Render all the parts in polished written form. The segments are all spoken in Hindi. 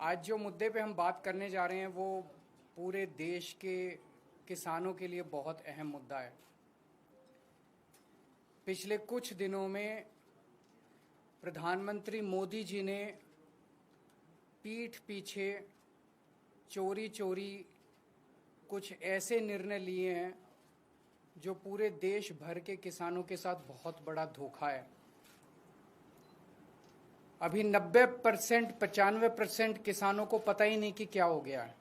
आज जो मुद्दे पे हम बात करने जा रहे हैं वो पूरे देश के किसानों के लिए बहुत अहम मुद्दा है। पिछले कुछ दिनों में प्रधानमंत्री मोदी जी ने पीठ पीछे चोरी चोरी कुछ ऐसे निर्णय लिए हैं जो पूरे देश भर के किसानों के साथ बहुत बड़ा धोखा है। अभी 90% 95% किसानों को पता ही नहीं कि क्या हो गया है,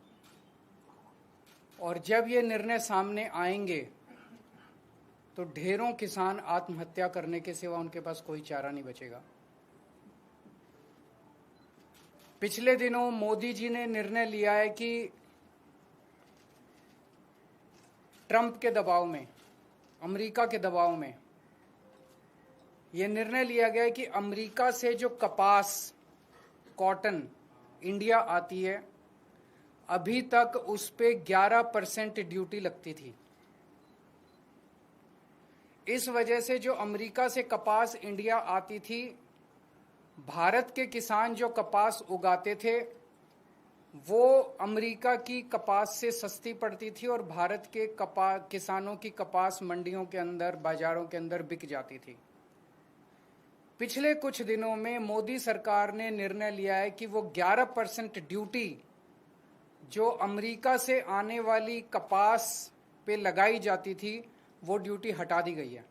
और जब ये निर्णय सामने आएंगे तो ढेरों किसान आत्महत्या करने के सिवा उनके पास कोई चारा नहीं बचेगा। पिछले दिनों मोदी जी ने निर्णय लिया है कि ट्रंप के दबाव में, अमेरिका के दबाव में यह निर्णय लिया गया है कि अमेरिका से जो कपास, कॉटन इंडिया आती है, अभी तक उस पे 11% ड्यूटी लगती थी। इस वजह से जो अमेरिका से कपास इंडिया आती थी, भारत के किसान जो कपास उगाते थे वो अमेरिका की कपास से सस्ती पड़ती थी और भारत के किसानों की कपास मंडियों के अंदर, बाजारों के अंदर बिक जाती थी। पिछले कुछ दिनों में मोदी सरकार ने निर्णय लिया है कि वो 11% ड्यूटी जो अमेरिका से आने वाली कपास पे लगाई जाती थी वो ड्यूटी हटा दी गई है।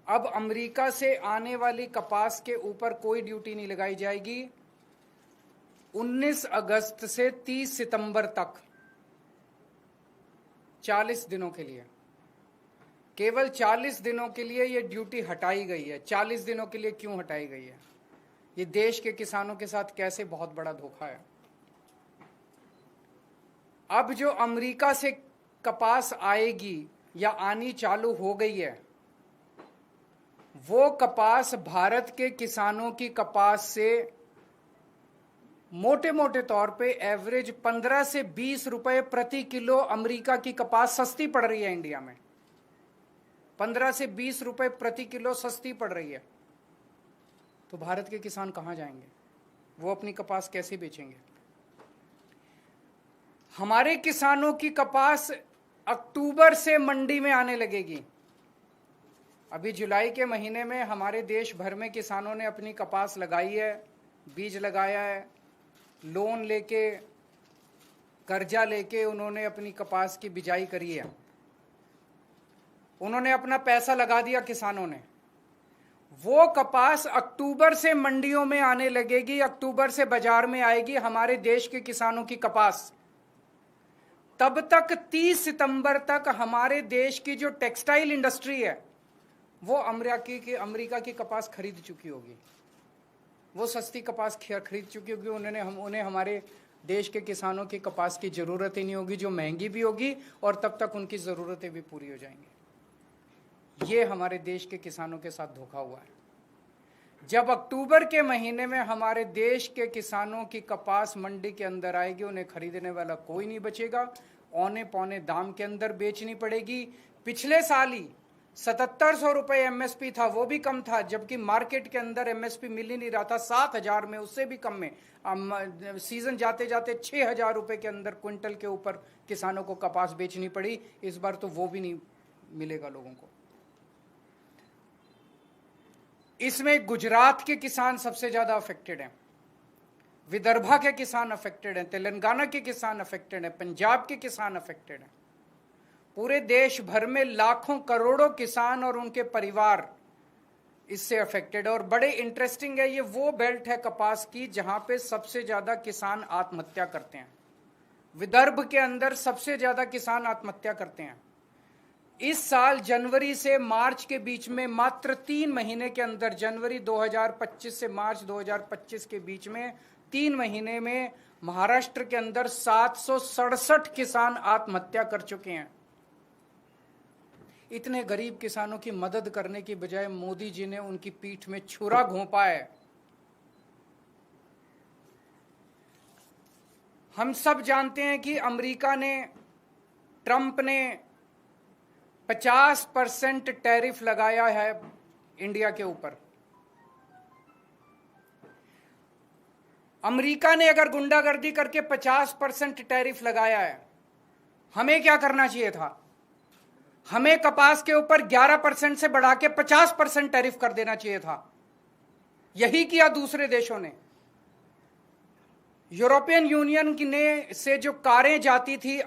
अब अमेरिका से आने वाली कपास के ऊपर कोई ड्यूटी नहीं लगाई जाएगी। 19 अगस्त से 30 सितंबर तक 40 दिनों के लिए, केवल 40 दिनों के लिए ये ड्यूटी हटाई गई है। 40 दिनों के लिए क्यों हटाई गई है? ये देश के किसानों के साथ कैसे बहुत बड़ा धोखा है। अब जो अमेरिका से कपास आएगी या आनी चालू हो गई है, वो कपास भारत के किसानों की कपास से मोटे मोटे तौर पे एवरेज 15 से 20 रुपए प्रति किलो अमेरिका की कपास सस्ती पड़ रही है। इंडिया में 15 से 20 रुपए प्रति किलो सस्ती पड़ रही है। तो भारत के किसान कहां जाएंगे? वो अपनी कपास कैसे बेचेंगे? हमारे किसानों की कपास अक्टूबर से मंडी में आने लगेगी। अभी जुलाई के महीने में हमारे देश भर में किसानों ने अपनी कपास लगाई है, बीज लगाया है, लोन लेके, कर्जा लेके उन्होंने अपनी कपास की बिजाई करी है। उन्होंने अपना पैसा लगा दिया किसानों ने। वो कपास अक्टूबर से मंडियों में आने लगेगी, अक्टूबर से बाजार में आएगी हमारे देश के किसानों की कपास। तब तक 30 सितंबर तक हमारे देश की जो टेक्सटाइल इंडस्ट्री है वो अमेरिका की कपास खरीद चुकी होगी। वो सस्ती कपास खरीद चुकी होगी। उन्हें हमारे देश के किसानों की कपास की जरूरत ही नहीं होगी, जो महंगी भी होगी, और तब तक उनकी जरूरतें भी पूरी हो जाएंगी। ये हमारे देश के किसानों के साथ धोखा हुआ है। जब अक्टूबर के महीने में हमारे देश के किसानों की कपास मंडी के अंदर आएगी, उन्हें खरीदने वाला कोई नहीं बचेगा, औने पौने दाम के अंदर बेचनी पड़ेगी। पिछले साल ही 7700 रुपए एमएसपी था, वो भी कम था, जबकि मार्केट के अंदर एमएसपी मिल ही नहीं रहा था। 7000 में, उससे भी कम में सीजन जाते जाते 6000 रुपए के अंदर क्विंटल के ऊपर किसानों को कपास बेचनी पड़ी। इस बार तो वो भी नहीं मिलेगा लोगों को। इसमें गुजरात के किसान सबसे ज्यादा अफेक्टेड हैं, विदर्भा के किसान अफेक्टेड हैं, तेलंगाना के किसान अफेक्टेड हैं, पंजाब के किसान अफेक्टेड हैं। पूरे देश भर में लाखों करोड़ों किसान और उनके परिवार इससे अफेक्टेड है। और बड़े इंटरेस्टिंग है, ये वो बेल्ट है कपास की जहां पे सबसे ज्यादा किसान आत्महत्या करते हैं। विदर्भ के अंदर सबसे ज्यादा किसान आत्महत्या करते हैं। इस साल जनवरी से मार्च के बीच में, मात्र 3 महीने के अंदर, जनवरी 2025 से मार्च 2025 के बीच में 3 महीने में महाराष्ट्र के अंदर 767 किसान आत्महत्या कर चुके हैं। इतने गरीब किसानों की मदद करने की बजाय मोदी जी ने उनकी पीठ में छुरा घोंपा है। हम सब जानते हैं कि अमेरिका ने, ट्रंप ने 50% टैरिफ लगाया है इंडिया के ऊपर। अमेरिका ने अगर गुंडागर्दी करके 50% टैरिफ लगाया है, हमें क्या करना चाहिए था? हमें कपास के ऊपर 11% से बढ़ा के 50% टैरिफ कर देना चाहिए था। यही किया दूसरे देशों ने। यूरोपियन यूनियन ने से जो कारें जाती थी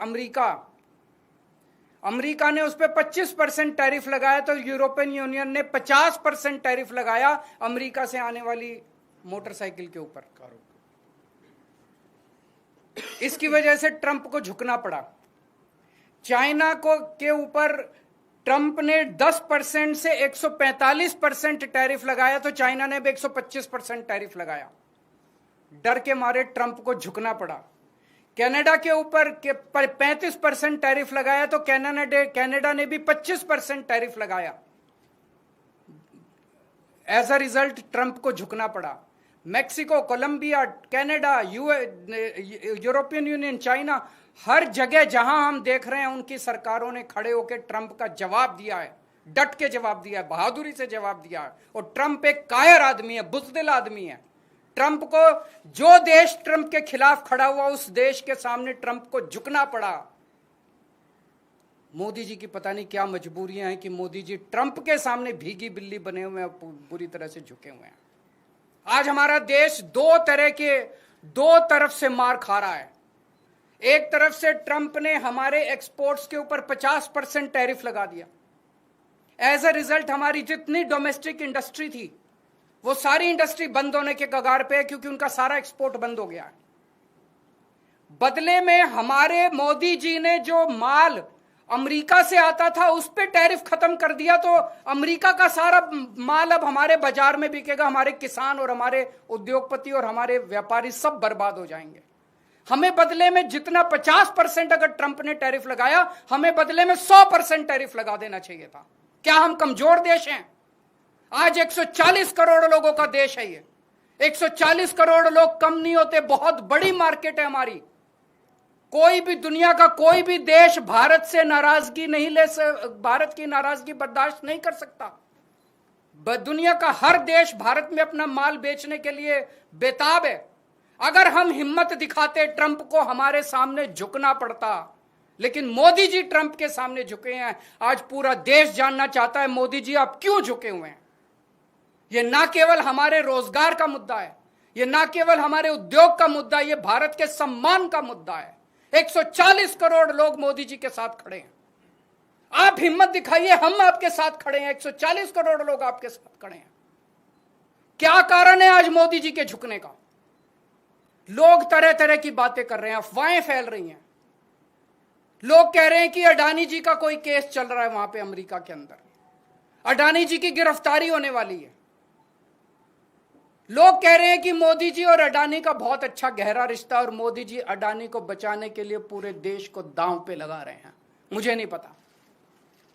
अमेरिका ने उस पर 25% टैरिफ लगाया, तो यूरोपियन यूनियन ने 50% टैरिफ लगाया अमेरिका से आने वाली मोटरसाइकिल के ऊपर। इसकी वजह से ट्रंप को झुकना पड़ा। चाइना को के ऊपर ट्रंप ने 10% से 145% टैरिफ लगाया, तो चाइना ने भी 125% टैरिफ लगाया। डर के मारे ट्रंप को झुकना पड़ा। कनाडा के ऊपर 35% टैरिफ लगाया, तो कनाडा ने भी 25% टैरिफ लगाया। एज अ रिजल्ट ट्रंप को झुकना पड़ा। Mexico, Colombia, Canada, European Union, China, हर जगह जहां हम देख रहे हैं उनकी सरकारों ने खड़े होकर ट्रंप का जवाब दिया है, डट के जवाब दिया है, बहादुरी से जवाब दिया है। और ट्रंप एक कायर आदमी है, बुज़दिल आदमी है। ट्रंप को, जो देश ट्रंप के खिलाफ खड़ा हुआ, उस देश के सामने ट्रंप को झुकना पड़ा। मोदी जी की पता नहीं क्या मजबूरियां हैं कि मोदी जी ट्रंप के सामने भीगी बिल्ली बने हुए हैं, बुरी तरह से झुके हुए हैं। आज हमारा देश दो तरफ से मार खा रहा है। एक तरफ से ट्रंप ने हमारे एक्सपोर्ट्स के ऊपर 50% टैरिफ लगा दिया। एज अ रिजल्ट हमारी जितनी डोमेस्टिक इंडस्ट्री थी, वो सारी इंडस्ट्री बंद होने के कगार पे है, क्योंकि उनका सारा एक्सपोर्ट बंद हो गया है। बदले में हमारे मोदी जी ने जो माल अमेरिका से आता था उस पे टैरिफ खत्म कर दिया, तो अमेरिका का सारा माल अब हमारे बाजार में बिकेगा। हमारे किसान और हमारे उद्योगपति और हमारे व्यापारी सब बर्बाद हो जाएंगे। हमें बदले में जितना 50% अगर ट्रंप ने टैरिफ लगाया, हमें बदले में 100% टैरिफ लगा देना चाहिए था। क्या हम कमजोर देश हैं? आज 140 करोड़ लोगों का देश है ये। 140 करोड़ लोग कम नहीं होते, बहुत बड़ी मार्केट है हमारी। कोई भी दुनिया का कोई भी देश भारत से नाराजगी नहीं भारत की नाराजगी बर्दाश्त नहीं कर सकता। दुनिया का हर देश भारत में अपना माल बेचने के लिए बेताब है। अगर हम हिम्मत दिखाते, ट्रंप को हमारे सामने झुकना पड़ता, लेकिन मोदी जी ट्रंप के सामने झुके हैं। आज पूरा देश जानना चाहता है मोदी जी आप क्यों झुके हुए हैं। यह ना केवल हमारे रोजगार का मुद्दा है, यह ना केवल हमारे उद्योग का मुद्दा है, यह भारत के सम्मान का मुद्दा है। 140 करोड़ लोग मोदी जी के साथ खड़े हैं। आप हिम्मत दिखाइए, हम आपके साथ खड़े हैं। 140 करोड़ लोग आपके साथ खड़े हैं। क्या कारण है आज मोदी जी के झुकने का? लोग तरह तरह की बातें कर रहे हैं, अफवाहें फैल रही हैं। लोग कह रहे हैं कि अडानी जी का कोई केस चल रहा है वहां पे अमेरिका के अंदर, अडानी जी की गिरफ्तारी होने वाली है। लोग कह रहे हैं कि मोदी जी और अडानी का बहुत अच्छा गहरा रिश्ता, और मोदी जी अडानी को बचाने के लिए पूरे देश को दांव पे लगा रहे हैं। मुझे नहीं पता,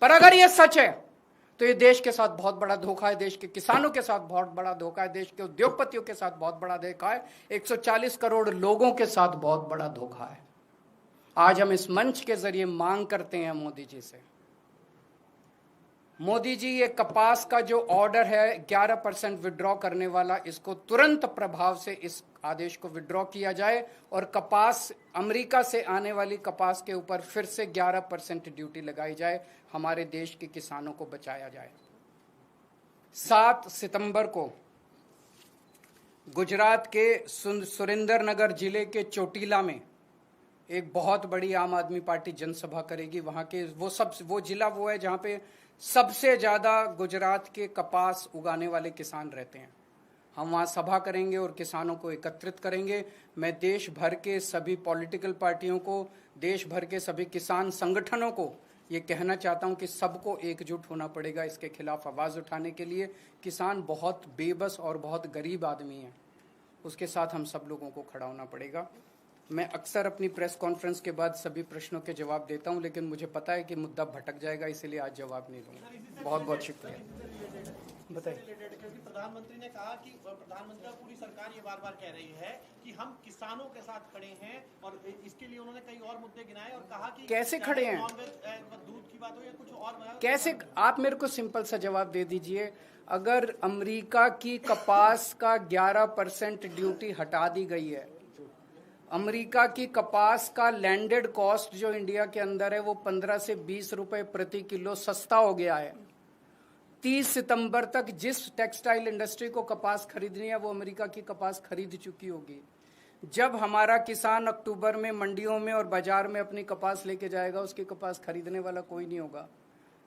पर अगर यह सच है तो ये देश के साथ बहुत बड़ा धोखा है, देश के किसानों के साथ बहुत बड़ा धोखा है, देश के उद्योगपतियों के साथ बहुत बड़ा धोखा है, 140 करोड़ लोगों के साथ बहुत बड़ा धोखा है। आज हम इस मंच के जरिए मांग करते हैं मोदी जी से, मोदी जी ये कपास का जो ऑर्डर है 11% विड्रॉ करने वाला, इसको तुरंत प्रभाव से इस आदेश को विड्रॉ किया जाए और कपास, अमेरिका से आने वाली कपास के ऊपर फिर से 11% ड्यूटी लगाई जाए, हमारे देश के किसानों को बचाया जाए। 7 सितंबर को गुजरात के सुरेंद्रनगर जिले के चोटीला में एक बहुत बड़ी आम आदमी पार्टी जनसभा करेगी। वहां के वो जिला वो है जहां पे सबसे ज्यादा गुजरात के कपास उगाने वाले किसान रहते हैं। हम वहाँ सभा करेंगे और किसानों को एकत्रित करेंगे। मैं देश भर के सभी पॉलिटिकल पार्टियों को, देश भर के सभी किसान संगठनों को ये कहना चाहता हूँ कि सबको एकजुट होना पड़ेगा इसके खिलाफ आवाज़ उठाने के लिए। किसान बहुत बेबस और बहुत गरीब आदमी है, उसके साथ हम सब लोगों को खड़ा होना पड़ेगा। मैं अक्सर अपनी प्रेस कॉन्फ्रेंस के बाद सभी प्रश्नों के जवाब देता हूं, लेकिन मुझे पता है कि मुद्दा भटक जाएगा, इसलिए आज जवाब नहीं दूंगा। बहुत बहुत शुक्रिया। बताइए। क्योंकि प्रधानमंत्री ने कहा कि प्रधानमंत्री और पूरी सरकार ये बार बार कह रही है कि हम किसानों के साथ खड़े हैं, और इसके लिए उन्होंने कई और मुद्दे गिनाए और कहा कि कैसे खड़े हैं, दूध की बात हो या कुछ और, कैसे? आप मेरे को सिंपल सा जवाब दे दीजिए। अगर अमेरिका की कपास का 11% ड्यूटी हटा दी गई है, अमेरिका की कपास का लैंडेड कॉस्ट जो इंडिया के अंदर है वो 15 से 20 रुपए प्रति किलो सस्ता हो गया है। 30 सितंबर तक जिस टेक्सटाइल इंडस्ट्री को कपास खरीदनी है वो अमेरिका की कपास खरीद चुकी होगी। जब हमारा किसान अक्टूबर में मंडियों में और बाजार में अपनी कपास लेके जाएगा, उसकी कपास खरीदने वाला कोई नहीं होगा।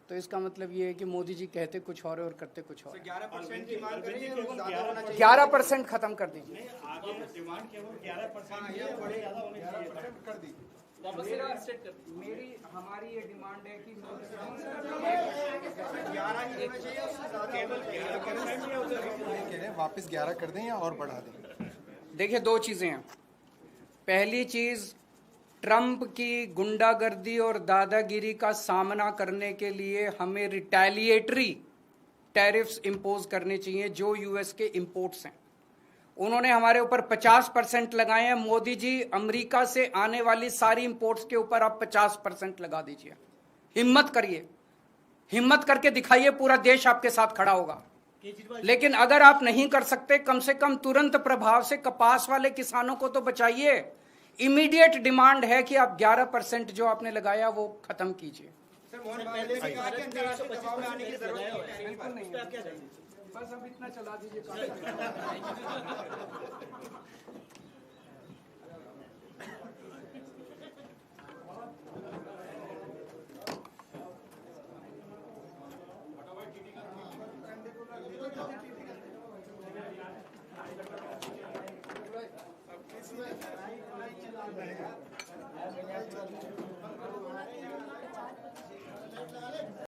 तो इसका मतलब ये है कि मोदी जी कहते कुछ और करते कुछ और। 11% की मांग कर रही है, वो ज्यादा होना चाहिए। 11% खत्म कर दीजिए। आगे डिमांड केवल 11% कर दी। मेरी हमारी ये डिमांड है कि 11 ही होना चाहिए, केवल 11% वापस 11 कर दें या और बढ़ा दें। देखिए, दो चीजें हैं। पहली चीज, ट्रंप की गुंडागर्दी और दादागिरी का सामना करने के लिए हमें रिटेलिएटरी टैरिफ्स इंपोज करने चाहिए जो यूएस के इंपोर्ट्स हैं। उन्होंने हमारे ऊपर 50% लगाए हैं। मोदी जी, अमेरिका से आने वाली सारी इंपोर्ट्स के ऊपर आप 50% लगा दीजिए। हिम्मत करिए, हिम्मत करके दिखाइए, पूरा देश आपके साथ खड़ा होगा। लेकिन अगर आप नहीं कर सकते, कम से कम तुरंत प्रभाव से कपास वाले किसानों को तो बचाइए। इमीडिएट डिमांड है कि आप 11% जो आपने लगाया वो खत्म कीजिए। बिल्कुल नहीं, बस अब इतना चला दीजिए।